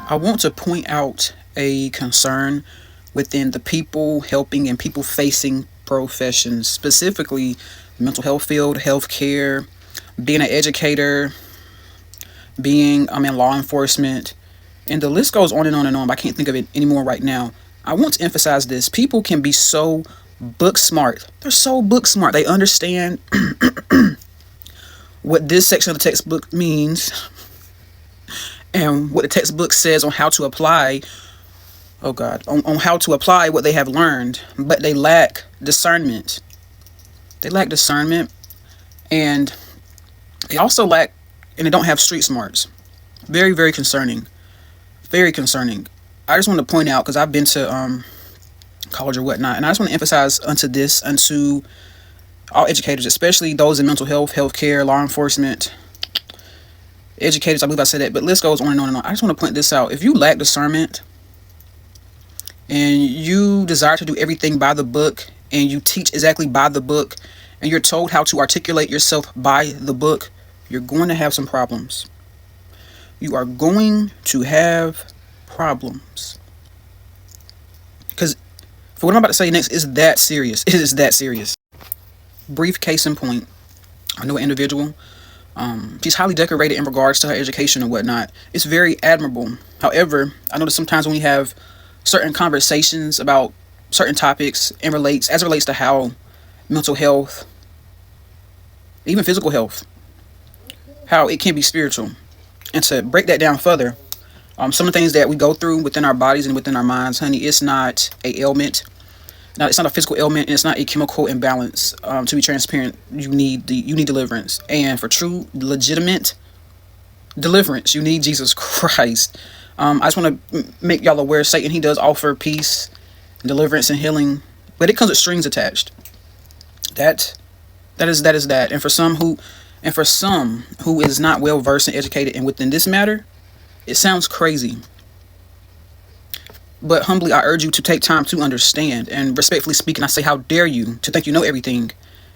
I want to point out a concern within the people helping and people facing professions, specifically mental health field, healthcare, being an educator, being in law enforcement, and the list goes on and on and on, but I can't think of it anymore right now. I want to emphasize this. People can be so book smart. They're so book smart. They understand what this section of the textbook means and what the textbook says on how to apply, oh God, on how to apply what they have learned, but they lack discernment. They lack discernment, and they also lack, and they don't have street smarts. Very, very concerning. Very concerning. I just want to point out, because I've been to college or whatnot, and I just want to emphasize unto all educators, especially those in mental health, healthcare, law enforcement, educators, I believe I said that, but list goes on and on and on. I just want to point this out. If you lack discernment and you desire to do everything by the book and you teach exactly by the book and you're told how to articulate yourself by the book, you're going to have some problems. You are going to have problems. Because for what I'm about to say next is that serious. It is that serious. Brief case in point. I know an individual. She's highly decorated in regards to her education and whatnot. It's very admirable. However, I notice sometimes when we have certain conversations about certain topics and as it relates to how mental health, even physical health, how it can be spiritual. And to break that down further, some of the things that we go through within our bodies and within our minds, honey, it's not a ailment. Now, it's not a physical ailment, and it's not a chemical imbalance. To be transparent, you need deliverance, and for true, legitimate deliverance, you need Jesus Christ. I just want to make y'all aware, Satan, he does offer peace, deliverance, and healing, but it comes with strings attached. That is that. And for some who is not well versed and educated and within this matter, it sounds crazy. But humbly, I urge you to take time to understand. And respectfully speaking, I say, how dare you to think you know everything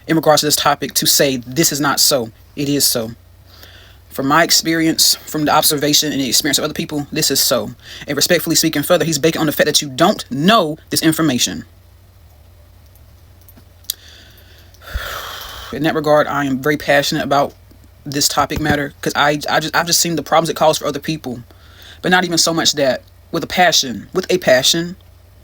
in regards to this topic, to say this is not so. It is so. From my experience, from the observation and the experience of other people, this is so. And respectfully speaking further, he's banking on the fact that you don't know this information. In that regard, I am very passionate about this topic matter, because I've just seen the problems it causes for other people. But not even so much that. With a passion,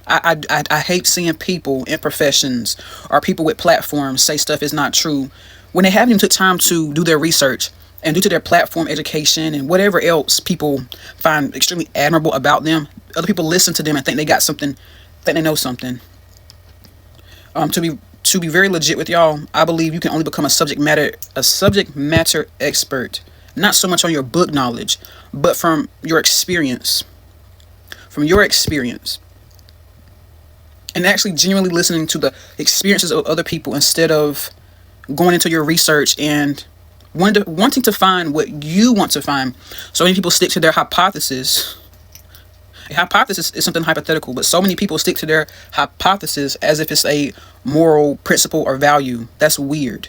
I hate seeing people in professions or people with platforms say stuff is not true when they haven't even took time to do their research, and due to their platform, education, and whatever else people find extremely admirable about them, other people listen to them and think they got something, think they know something. To be very legit with y'all, I believe you can only become a subject matter expert, not so much on your book knowledge, but from your experience. And actually genuinely listening to the experiences of other people instead of going into your research and wanting to find what you want to find. So many people stick to their hypothesis. A hypothesis is something hypothetical, but so many people stick to their hypothesis as if it's a moral principle or value. That's weird.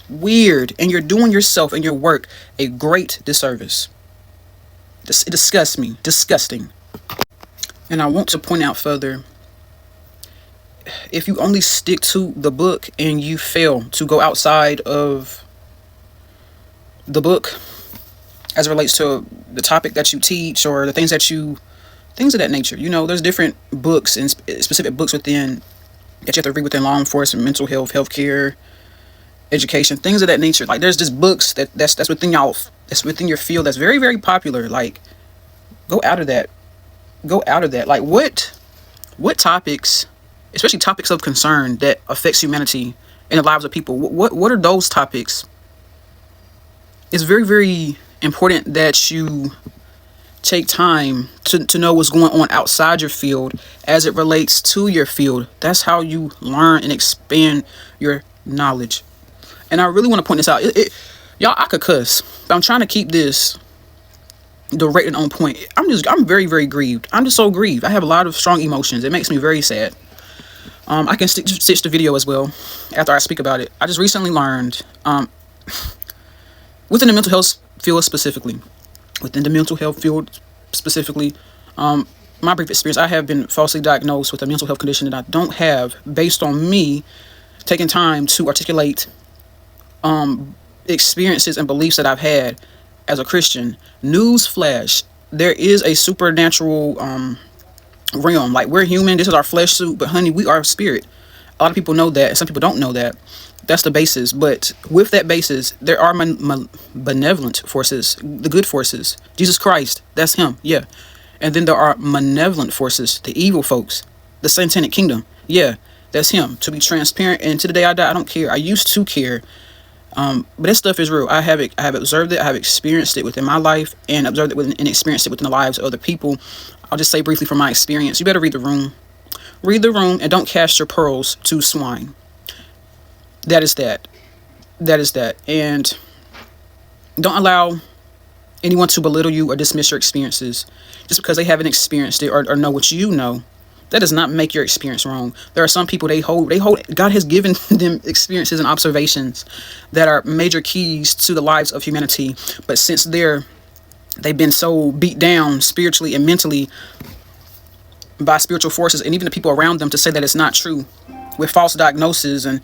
And you're doing yourself and your work a great disservice. It disgusts me. Disgusting. And I want to point out further, if you only stick to the book and you fail to go outside of the book as it relates to the topic that you teach or the things of that nature. There's different books and specific books within that you have to read within law enforcement, mental health, healthcare, education, things of that nature. Like, there's just books that's within your field that's very, very popular. Like, go out of that. Like, what topics, especially topics of concern that affects humanity and the lives of people, what are those topics? It's very, very important that you take time to know what's going on outside your field as it relates to your field. That's how you learn and expand your knowledge. And I really want to point this out. Y'all, I could cuss, but I'm trying to keep this direct and on point. I'm very, very grieved. I'm just so grieved. I have a lot of strong emotions. It makes me very sad. I can stitch the video as well after I speak about it. I just recently learned, within the mental health field specifically, within the mental health field specifically, my brief experience, I have been falsely diagnosed with a mental health condition that I don't have, based on me taking time to articulate experiences and beliefs that I've had as a Christian. Newsflash, there is a supernatural realm. Like, we're human, this is our flesh suit, but honey, we are spirit. A lot of people know that, and some people don't know that. That's the basis. But with that basis, there are benevolent forces, the good forces. Jesus Christ, that's him, yeah. And then there are malevolent forces, the evil folks, the satanic kingdom, yeah, that's him. To be transparent, and to the day I die, I don't care. I used to care, but this stuff is real. I have observed it. I have experienced it within my life, and observed it and experienced it within the lives of other people. I'll just say briefly from my experience. You better read the room. Read the room, and don't cast your pearls to swine. That is that. That is that. And don't allow anyone to belittle you or dismiss your experiences just because they haven't experienced it or know what you know. That does not make your experience wrong. There are some people they hold, God has given them experiences and observations that are major keys to the lives of humanity. But since they've been so beat down spiritually and mentally by spiritual forces, and even the people around them, to say that it's not true, with false diagnoses and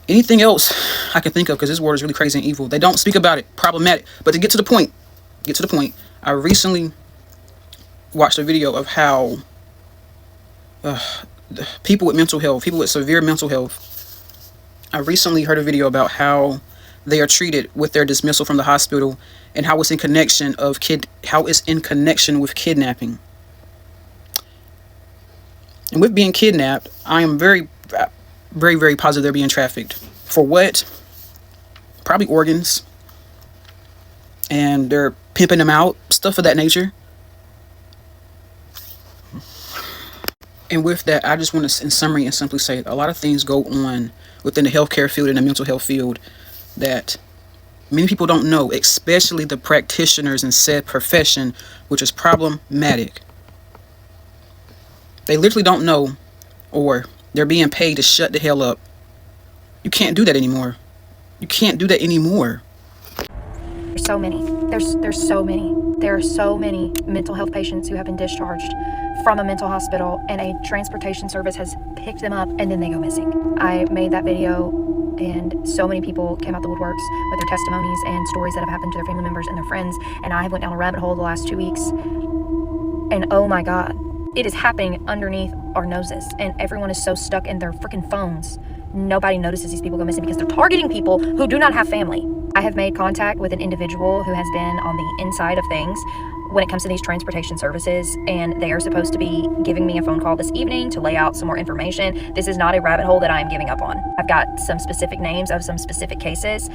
anything else I can think of, because this world is really crazy and evil. They don't speak about it. Problematic. But to get to the point, I recently watched a video of how people with mental health, people with severe mental health, I recently heard a video about how they are treated with their dismissal from the hospital, and how it's in connection with kidnapping. And with being kidnapped, I am very, very, very positive they're being trafficked. For what? Probably organs. And they're pimping them out, stuff of that nature. And with that, I just want to, in summary and simply say, a lot of things go on within the healthcare field and the mental health field that many people don't know, especially the practitioners in said profession, which is problematic. They literally don't know, or they're being paid to shut the hell up. You can't do that anymore. You can't do that anymore. There's so many. There's so many. There are so many mental health patients who have been discharged from a mental hospital, and a transportation service has picked them up, and then they go missing. I made that video, and so many people came out the woodworks with their testimonies and stories that have happened to their family members and their friends, and I have went down a rabbit hole the last 2 weeks, and oh my God, it is happening underneath our noses, and everyone is so stuck in their freaking phones. Nobody notices these people go missing because they're targeting people who do not have family. I have made contact with an individual who has been on the inside of things when it comes to these transportation services, and they are supposed to be giving me a phone call this evening to lay out some more information. This is not a rabbit hole that I am giving up on. I've got some specific names of some specific cases.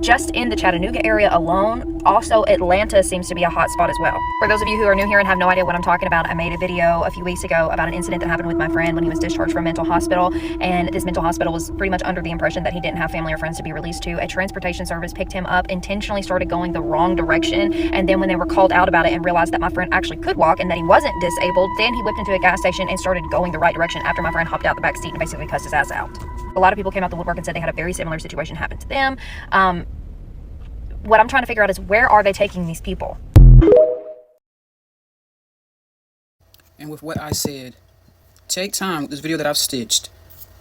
Just in the Chattanooga area alone, also Atlanta seems to be a hot spot as well. For those of you who are new here and have no idea what I'm talking about, I made a video a few weeks ago about an incident that happened with my friend when he was discharged from a mental hospital, and this mental hospital was pretty much under the impression that he didn't have family or friends to be released to. A transportation service picked him up, intentionally started going the wrong direction, and then when they were called out about it and realized that my friend actually could walk and that he wasn't disabled, then he whipped into a gas station and started going the right direction after my friend hopped out the back seat and basically cussed his ass out. A lot of people came out the woodwork and said they had a very similar situation happen to them. What I'm trying to figure out is, where are they taking these people? And with what I said, take time with this video that I've stitched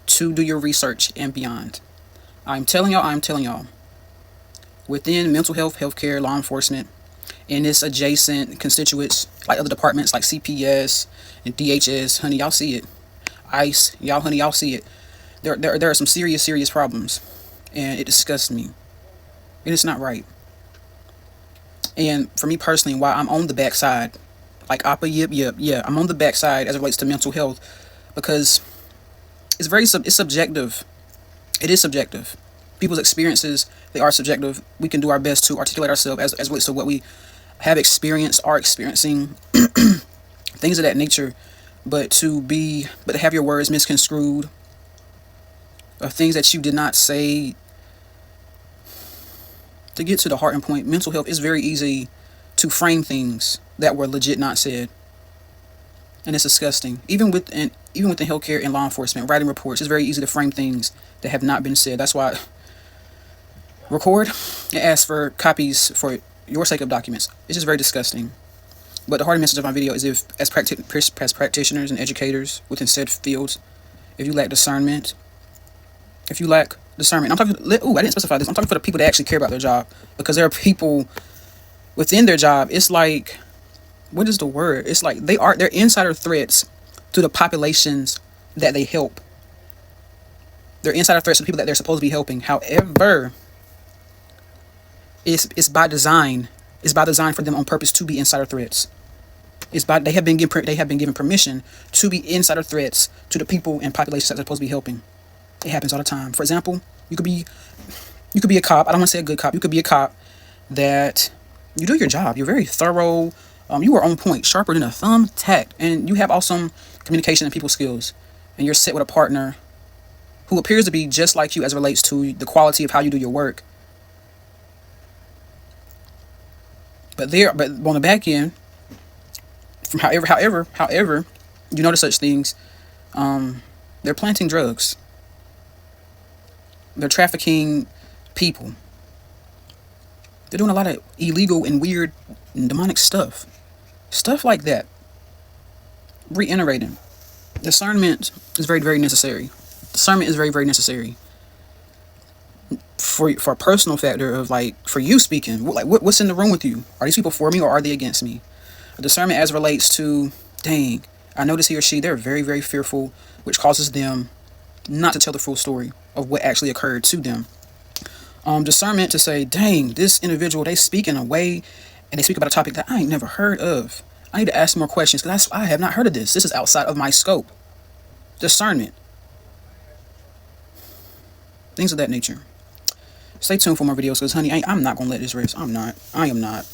to do your research and beyond. I'm telling y'all, within mental health, healthcare, law enforcement, and its adjacent constituents, like other departments like CPS and DHS, honey, y'all see it. ICE, y'all see it. There are some serious problems, and it disgusts me. And it's not right. And for me personally, while I'm on the backside, like Appa, yeah, I'm on the backside as it relates to mental health, because it's subjective. It is subjective. People's experiences, they are subjective. We can do our best to articulate ourselves as it relates to what we have experienced, are experiencing, things of that nature. But to have your words misconstrued, or things that you did not say, to get to the heart and point, mental health is very easy to frame things that were legit not said. And it's disgusting. Even within healthcare and law enforcement, writing reports, it's very easy to frame things that have not been said. That's why record and ask for copies for your sake of documents. It's just very disgusting. But the heart message of my video is, if as practitioners and educators within said fields, if you lack discernment, I'm talking. Oh, I didn't specify this. I'm talking for the people that actually care about their job, because there are people within their job. It's like, what is the word? It's like they're insider threats to the populations that they help. They're insider threats to the people that they're supposed to be helping. However, it's by design. It's by design for them on purpose to be insider threats. They have been given permission to be insider threats to the people and populations that they're supposed to be helping. It happens all the time. For example, you could be a cop. I don't want to say a good cop. You could be a cop that you do your job. You're very thorough. You are on point, sharper than a thumbtack, and you have awesome communication and people skills. And you're set with a partner who appears to be just like you as it relates to the quality of how you do your work. But on the back end, from however, you notice such things. They're planting drugs. They're trafficking people. They're doing a lot of illegal and weird and demonic stuff. Stuff like that. Reiterating. Discernment is very, very necessary. Discernment is very, very necessary. For a personal factor of, like, for you speaking, what's in the room with you? Are these people for me or are they against me? Discernment as relates to, dang, I notice he or she, they're very, very fearful, which causes them not to tell the full story of what actually occurred to them. Discernment to say, dang, this individual, they speak in a way and they speak about a topic that I ain't never heard of. I need to ask more questions because I have not heard of this. This is outside of my scope. Discernment. Things of that nature. Stay tuned for more videos because, honey, I'm not going to let this rest. I am not.